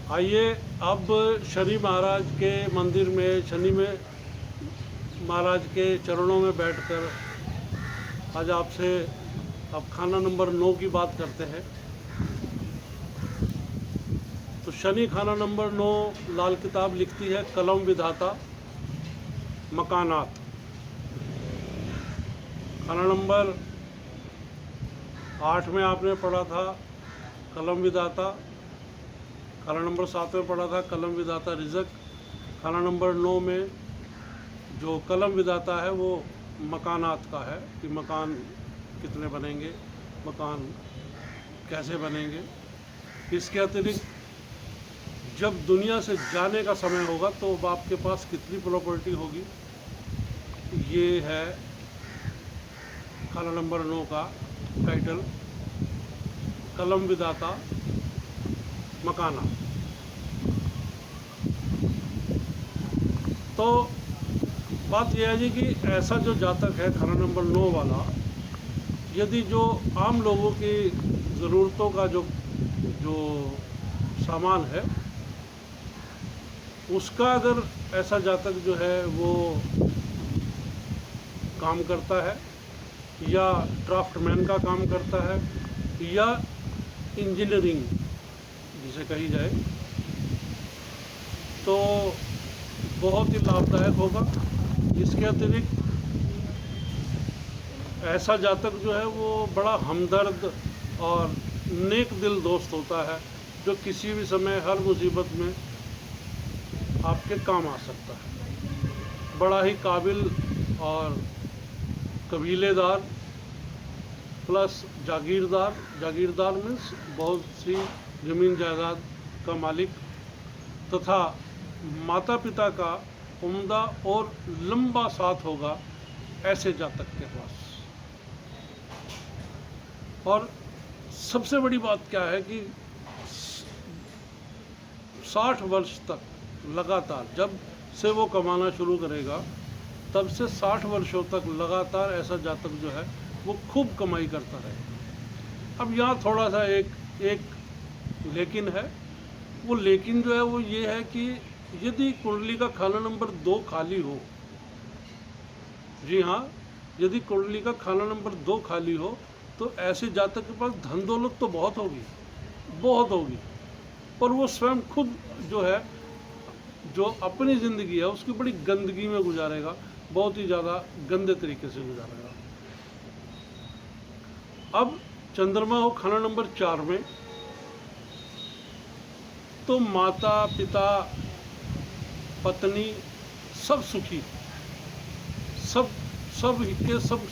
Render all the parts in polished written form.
आइए अब शनि महाराज के मंदिर में शनि में महाराज के चरणों में बैठकर आज आपसे अब खाना नंबर 9 की बात करते हैं। तो शनि खाना नंबर 9 लाल किताब लिखती है कलम विधाता मकानात। खाना नंबर 8 में आपने पढ़ा था कलम विधाता, खाना नंबर 7 में पढ़ा था कलम विधाता रिज़क। खाना नंबर 9 में जो कलम विधाता है वो मकानात का है कि मकान कितने बनेंगे, मकान कैसे बनेंगे। इसके अतिरिक्त जब दुनिया से जाने का समय होगा तो अब आपके पास कितनी प्रॉपर्टी होगी, ये है खाना नंबर 9 का टाइटल कलम विधाता मकाना। तो बात यह है जी कि ऐसा जो जातक है खाना नंबर 9 वाला, यदि जो आम लोगों की ज़रूरतों का जो सामान है उसका अगर ऐसा जातक जो है वो काम करता है या ड्राफ्टमैन का काम करता है या इंजीनियरिंग जिसे कही जाए, तो बहुत ही लाभदायक होगा। इसके अतिरिक्त ऐसा जातक जो है वो बड़ा हमदर्द और नेक दिल दोस्त होता है, जो किसी भी समय हर मुसीबत में आपके काम आ सकता है। बड़ा ही काबिल और कबीलेदार प्लस जागीरदार मीन्स बहुत सी ज़मीन जायदाद का मालिक तथा माता पिता का उम्दा और लंबा साथ होगा ऐसे जातक के पास। और सबसे बड़ी बात क्या है कि 60 वर्ष तक लगातार, जब से वो कमाना शुरू करेगा तब से 60 वर्षों तक लगातार ऐसा जातक जो है वो खूब कमाई करता रहेगा। अब यहाँ थोड़ा सा एक लेकिन है। वो लेकिन जो है वो ये है कि यदि कुंडली का खाना नंबर 2 खाली हो, जी हाँ, यदि कुंडली का खाना नंबर 2 खाली हो तो ऐसे जातक के पास धन दौलत तो बहुत होगी, पर वो स्वयं खुद जो है जो अपनी ज़िंदगी है उसकी बड़ी गंदगी में गुजारेगा, बहुत ही ज़्यादा गंदे तरीके से गुजारेगा। अब चंद्रमा हो खाना नंबर 4 में तो माता पिता पत्नी सब सुखी, सब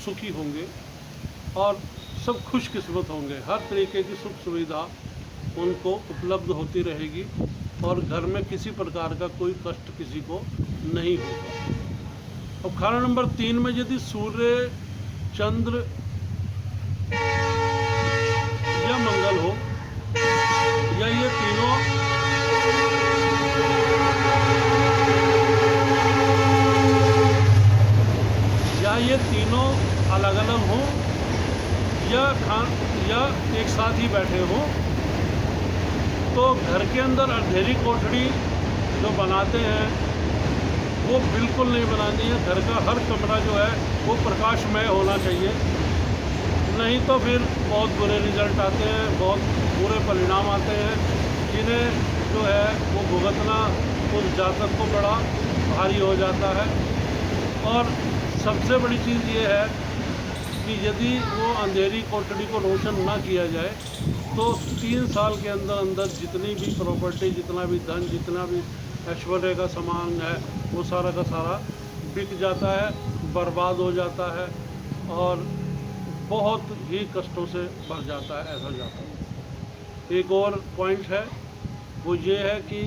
सुखी होंगे और सब खुशकिस्मत होंगे। हर तरीके की सुख सुविधा उनको उपलब्ध होती रहेगी और घर में किसी प्रकार का कोई कष्ट किसी को नहीं होगा। अब खाना नंबर 3 में यदि सूर्य, चंद्र या मंगल हो या ये तीनों अलग अलग हों या एक साथ ही बैठे हों, तो घर के अंदर अंधेरी कोठरी जो बनाते हैं वो बिल्कुल नहीं बनानी है। घर का हर कमरा जो है वो प्रकाशमय होना चाहिए, नहीं तो फिर बहुत बुरे रिजल्ट आते हैं, बहुत बुरे परिणाम आते हैं, जिन्हें जो है वो भुगतना उस जातक को बड़ा भारी हो जाता है। और सबसे बड़ी चीज़ ये है कि यदि वो अंधेरी कोठरी को रोशन ना किया जाए तो 3 साल के अंदर जितनी भी प्रॉपर्टी, जितना भी धन, जितना भी ऐश्वर्य का सामान है वो सारा का सारा बिक जाता है, बर्बाद हो जाता है और बहुत ही कष्टों से भर जाता है ऐसा जाता है। एक और पॉइंट है वो ये है कि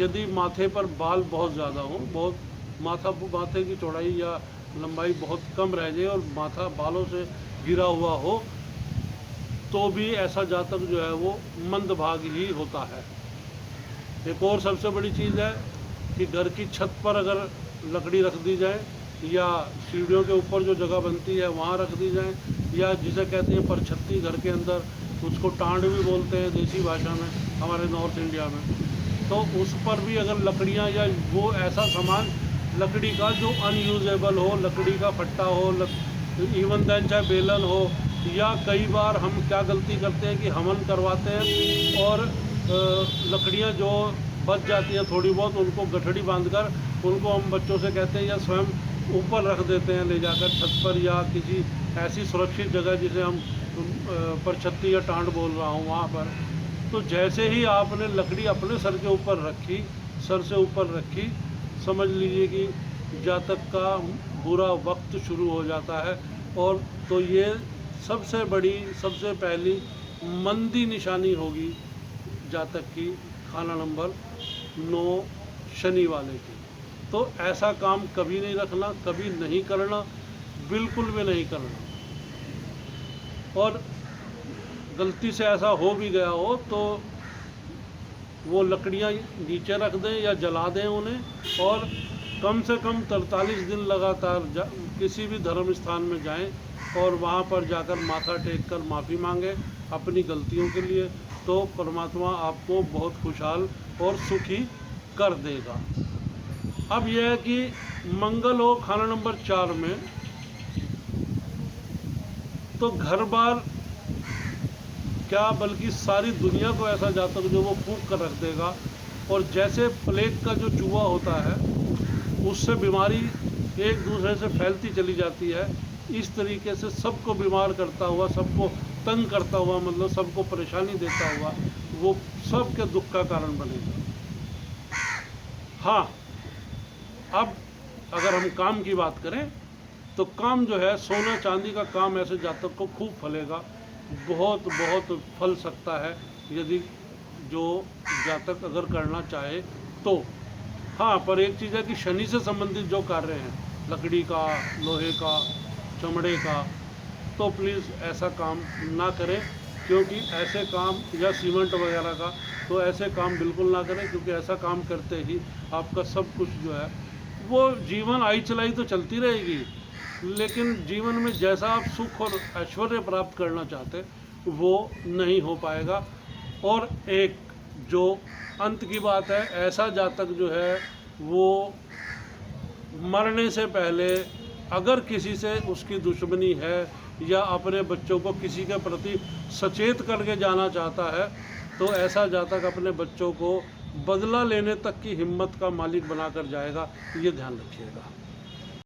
यदि माथे पर बाल बहुत ज़्यादा हों, माथे की चौड़ाई या लंबाई बहुत कम रह जाए और माथा बालों से घिरा हुआ हो, तो भी ऐसा जातक जो है वो मंदभाग ही होता है। एक और सबसे बड़ी चीज़ है कि घर की छत पर अगर लकड़ी रख दी जाए या सीढ़ियों के ऊपर जो जगह बनती है वहाँ रख दी जाए, या जिसे कहते हैं परछत्ती घर के अंदर, उसको टांड भी बोलते हैं देसी भाषा में हमारे नॉर्थ इंडिया में, तो उस पर भी अगर लकड़ियाँ या वो ऐसा सामान लकड़ी का जो अनयूजेबल हो, लकड़ी का फट्टा हो, इवन देन चाहे बेलन हो, या कई बार हम क्या गलती करते हैं कि हवन करवाते हैं और लकड़ियाँ जो बच जाती हैं थोड़ी बहुत, उनको गठड़ी बांधकर उनको हम बच्चों से कहते हैं या स्वयं ऊपर रख देते हैं ले जाकर छत पर या किसी ऐसी सुरक्षित जगह जिसे हम परछत्ती या टांड बोल रहा हूँ वहाँ पर। तो जैसे ही आपने लकड़ी अपने सर के ऊपर रखी, सर से ऊपर रखी, समझ लीजिए कि जातक का बुरा वक्त शुरू हो जाता है। और तो ये सबसे बड़ी, सबसे पहली मंदी निशानी होगी जातक की खाना नंबर 9 शनि वाले की। तो ऐसा काम कभी नहीं रखना, कभी नहीं करना, बिल्कुल भी नहीं करना। और गलती से ऐसा हो भी गया हो तो वो लकड़ियाँ नीचे रख दें या जला दें उन्हें, और कम से कम 43 दिन लगातार किसी भी धर्म स्थान में जाएं और वहाँ पर जाकर माथा टेक कर माफ़ी मांगें अपनी गलतियों के लिए। तो परमात्मा आपको बहुत खुशहाल और सुखी कर देगा। अब यह है कि मंगल हो खाना नंबर 4 में, तो घर बार क्या बल्कि सारी दुनिया को ऐसा जातक जो वो फूंक कर रख देगा। और जैसे प्लेग का जो चूहा होता है उससे बीमारी एक दूसरे से फैलती चली जाती है, इस तरीके से सबको बीमार करता हुआ, सबको तंग करता हुआ, मतलब सबको परेशानी देता हुआ वो सबके दुख का कारण बनेगा। हाँ, अब अगर हम काम की बात करें तो काम जो है सोना चांदी का काम ऐसे जातक को खूब फलेगा, बहुत बहुत फल सकता है यदि जो जातक अगर करना चाहे तो। हाँ, पर एक चीज़ है कि शनि से संबंधित जो कार्य हैं, लकड़ी का, लोहे का, चमड़े का, तो प्लीज़ ऐसा काम ना करें, क्योंकि ऐसे काम, या सीमेंट वगैरह का, तो ऐसे काम बिल्कुल ना करें, क्योंकि ऐसा काम करते ही आपका सब कुछ जो है वो जीवन आई चलाई तो चलती रहेगी, लेकिन जीवन में जैसा आप सुख और ऐश्वर्य प्राप्त करना चाहते वो नहीं हो पाएगा। और एक जो अंत की बात है, ऐसा जातक जो है वो मरने से पहले अगर किसी से उसकी दुश्मनी है या अपने बच्चों को किसी के प्रति सचेत करके जाना चाहता है, तो ऐसा जातक अपने बच्चों को बदला लेने तक की हिम्मत का मालिक बनाकर जाएगा, ये ध्यान रखिएगा।